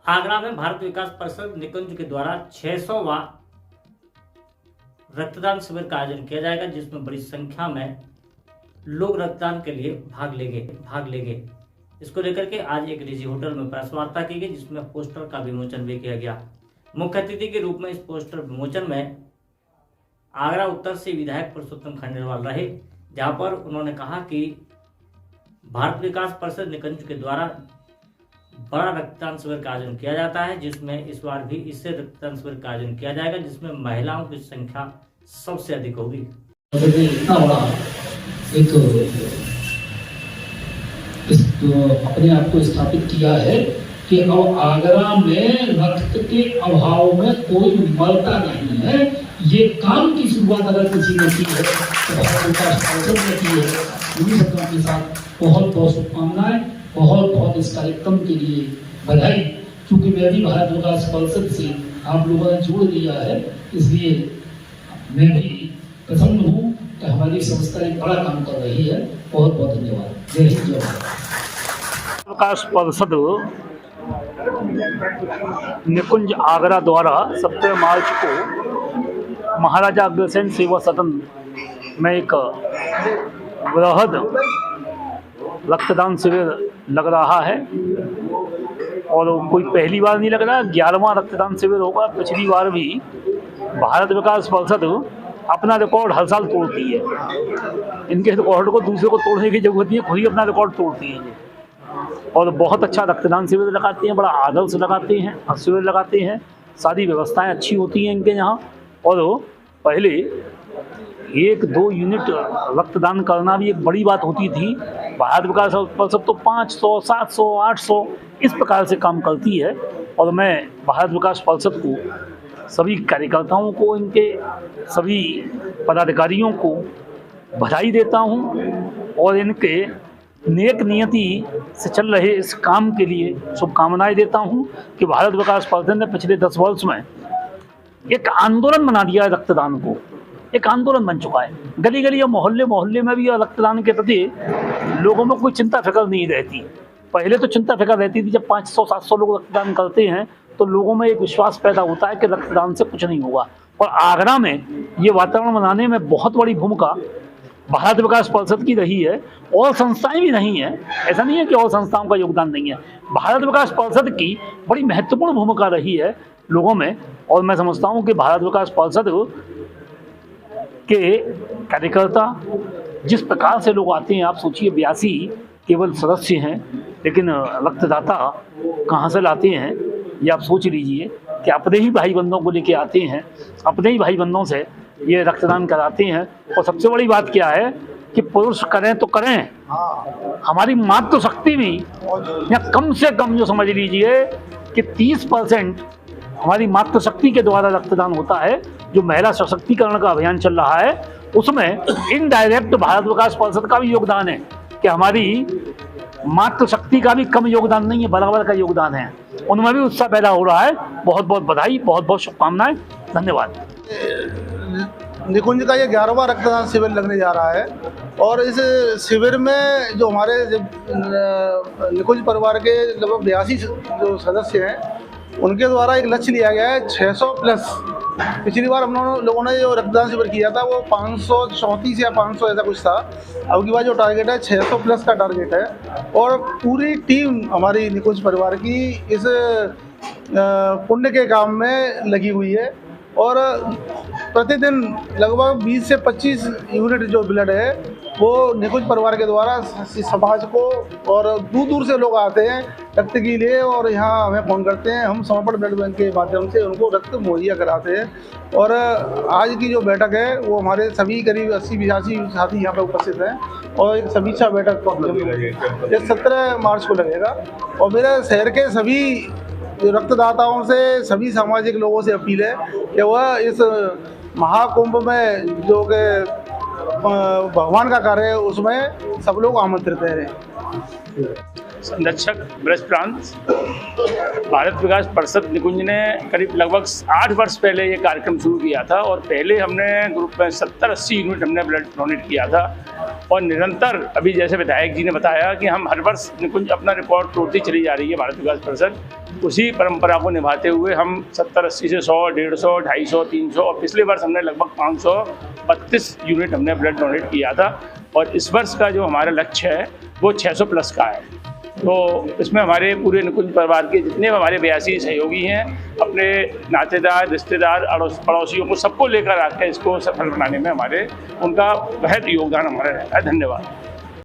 आगरा में भारत विकास परिषद निकुंज के द्वारा 600वां रक्तदान शिविर का आयोजन किया जाएगा, जिसमें बड़ी संख्या में लोग रक्तदान के लिए भाग लेंगे। इसको लेकर के आज एक निजी होटल में प्रेस वार्ता की गई, जिसमें पोस्टर का विमोचन भी किया गया। मुख्य अतिथि के रूप में इस पोस्टर विमोचन में आगरा उत्तर से विधायक पुरुषोत्तम खंडेलवाल रहे, जहां पर उन्होंने कहा कि भारत विकास परिषद निकुंज के द्वारा बड़ा रक्तदान शिविर का आयोजन किया जाता है, जिसमें इस बार भी इससे रक्तदान शिविर का आयोजन किया जाएगा, जिसमें महिलाओं की संख्या सबसे अधिक होगी। इतना बड़ा एक अपने आप को स्थापित किया है कि अब आगरा में रक्त के अभाव में कोई मरता नहीं है। ये काम की शुरुआत अगर किसी ने की है तो भारत विकास परिषद ने की है। उन्हीं सबका के साथ बहुत बहुत शुभकामनाएं, बहुत बहुत इस कार्यक्रम के लिए बधाई। क्योंकि मैं भी भारत विकास परिषद से आप लोगों ने जोड़ दिया है, इसलिए मैं भी प्रसन्न हूँ कि हमारी संस्था एक बड़ा काम कर रही है। बहुत बहुत धन्यवाद। जय हिंद, जय भारत। विकास परिषद निकुंज आगरा द्वारा 17 मार्च को महाराजा अग्रसेन सेवा सदन में एक वृहद रक्तदान शिविर लग रहा है और कोई पहली बार नहीं लग रहा। 11वां रक्तदान शिविर होगा। पिछली बार भी भारत विकास परिषद अपना रिकॉर्ड हर साल तोड़ती है। इनके रिकॉर्ड को दूसरे को तोड़ने की जरूरत नहीं है, खुद ही अपना रिकॉर्ड तोड़ती है और बहुत अच्छा रक्तदान शिविर लगाते हैं, बड़ा आदर से लगाते हैं, शिविर लगाते हैं। सारी व्यवस्थाएं अच्छी होती हैं इनके यहाँ। और पहले 1-2 यूनिट रक्तदान करना भी एक बड़ी बात होती थी। भारत विकास परिषद तो 500, 700, 800 इस प्रकार से काम करती है। और मैं भारत विकास परिषद को, सभी कार्यकर्ताओं को, इनके सभी पदाधिकारियों को बधाई देता हूं और इनके नेक नियति से चल रहे इस काम के लिए शुभकामनाएं देता हूं कि भारत विकास परिषद ने पिछले 10 वर्ष में एक आंदोलन बना दिया है। रक्तदान को एक आंदोलन बन चुका है। गली गली और मोहल्ले मोहल्ले में भी रक्तदान के प्रति लोगों में कोई चिंता फिक्र नहीं रहती। पहले तो चिंता फिक्र रहती थी। जब 500-700 लोग रक्तदान करते हैं तो लोगों में एक विश्वास पैदा होता है कि रक्तदान से कुछ नहीं होगा। और आगरा में ये वातावरण बनाने में बहुत बड़ी भूमिका भारत विकास परिषद की रही है। और संस्थाएं भी नहीं है, ऐसा नहीं है कि और संस्थाओं का योगदान नहीं है। भारत विकास परिषद की बड़ी महत्वपूर्ण भूमिका रही है लोगों में। और मैं समझता हूँ कि भारत विकास परिषद के कार्यकर्ता जिस प्रकार से लोग आते हैं, आप सोचिए 82 केवल सदस्य हैं, लेकिन रक्तदाता कहाँ से लाते हैं ये आप सोच लीजिए कि अपने ही भाई बंधों को लेके आते हैं, अपने ही भाई बंधों से ये रक्तदान कराते हैं। और सबसे बड़ी बात क्या है कि पुरुष करें तो करें, हमारी मातृशक्ति भी, या कम से कम जो समझ लीजिए कि 30% हमारी मातृशक्ति के द्वारा रक्तदान होता है। जो महिला सशक्तिकरण का अभियान चल रहा है उसमें इनडायरेक्ट भारत विकास परिषद का भी योगदान है कि हमारी मातृशक्ति का भी कम योगदान नहीं है, बराबर का योगदान है। उनमें भी उत्साह पैदा हो रहा है। बहुत बहुत बधाई, बहुत बहुत शुभकामनाएं, धन्यवाद। निकुंज का ये 11वां रक्तदान शिविर लगने जा रहा है और इस शिविर में जो हमारे निकुंज परिवार के लगभग 82 जो सदस्य हैं उनके द्वारा एक लक्ष्य लिया गया है 600 प्लस। पिछली बार हम लोगों ने जो रक्तदान शिविर किया था वो 534 या 500 ऐसा कुछ था। अब की बार जो टारगेट है 600 प्लस का टारगेट है। और पूरी टीम हमारी निकुंज परिवार की इस पुण्य के काम में लगी हुई है और प्रतिदिन लगभग 20 से 25 यूनिट जो ब्लड है वो निकुंज परिवार के द्वारा समाज को, और दूर दूर से लोग आते हैं रक्त के लिए और यहाँ हमें फ़ोन करते हैं। हम समर्पण ब्लड बैंक के माध्यम से उनको रक्त मुहैया कराते हैं। और आज की जो बैठक है वो हमारे सभी करीब 80-85 साथी यहाँ पर उपस्थित हैं और एक समीक्षा बैठक ये 17 मार्च को लगेगा। और मेरे शहर के सभी रक्तदाताओं से, सभी सामाजिक लोगों से अपील है कि वह इस महाकुंभ में जो कि भगवान का कार्य है उसमें सब लोग आमंत्रित हैं। संरक्षक ब्रज प्रांत भारत विकास परिषद निकुंज ने करीब लगभग 8 वर्ष पहले ये कार्यक्रम शुरू किया था और पहले हमने ग्रुप में 70-80 यूनिट हमने ब्लड डोनेट किया था और निरंतर अभी जैसे विधायक जी ने बताया कि हम हर वर्ष निकुंज अपना रिकॉर्ड तोड़ती चली जा रही है भारत विकास परिषद। उसी परंपरा को निभाते हुए हम 70-80 से 100, 150, 250, 300 और पिछले वर्ष हमने लगभग 532 यूनिट हमने ब्लड डोनेट किया था और इस वर्ष का जो हमारा लक्ष्य है वो 600 प्लस का है। तो इसमें हमारे पूरे निकुंज परिवार के जितने हमारे 82 सहयोगी हैं अपने नातेदार, रिश्तेदार, पड़ोसियों को सबको लेकर आकर इसको सफल बनाने में हमारे उनका बेहद योगदान हमारा रहता है। धन्यवाद।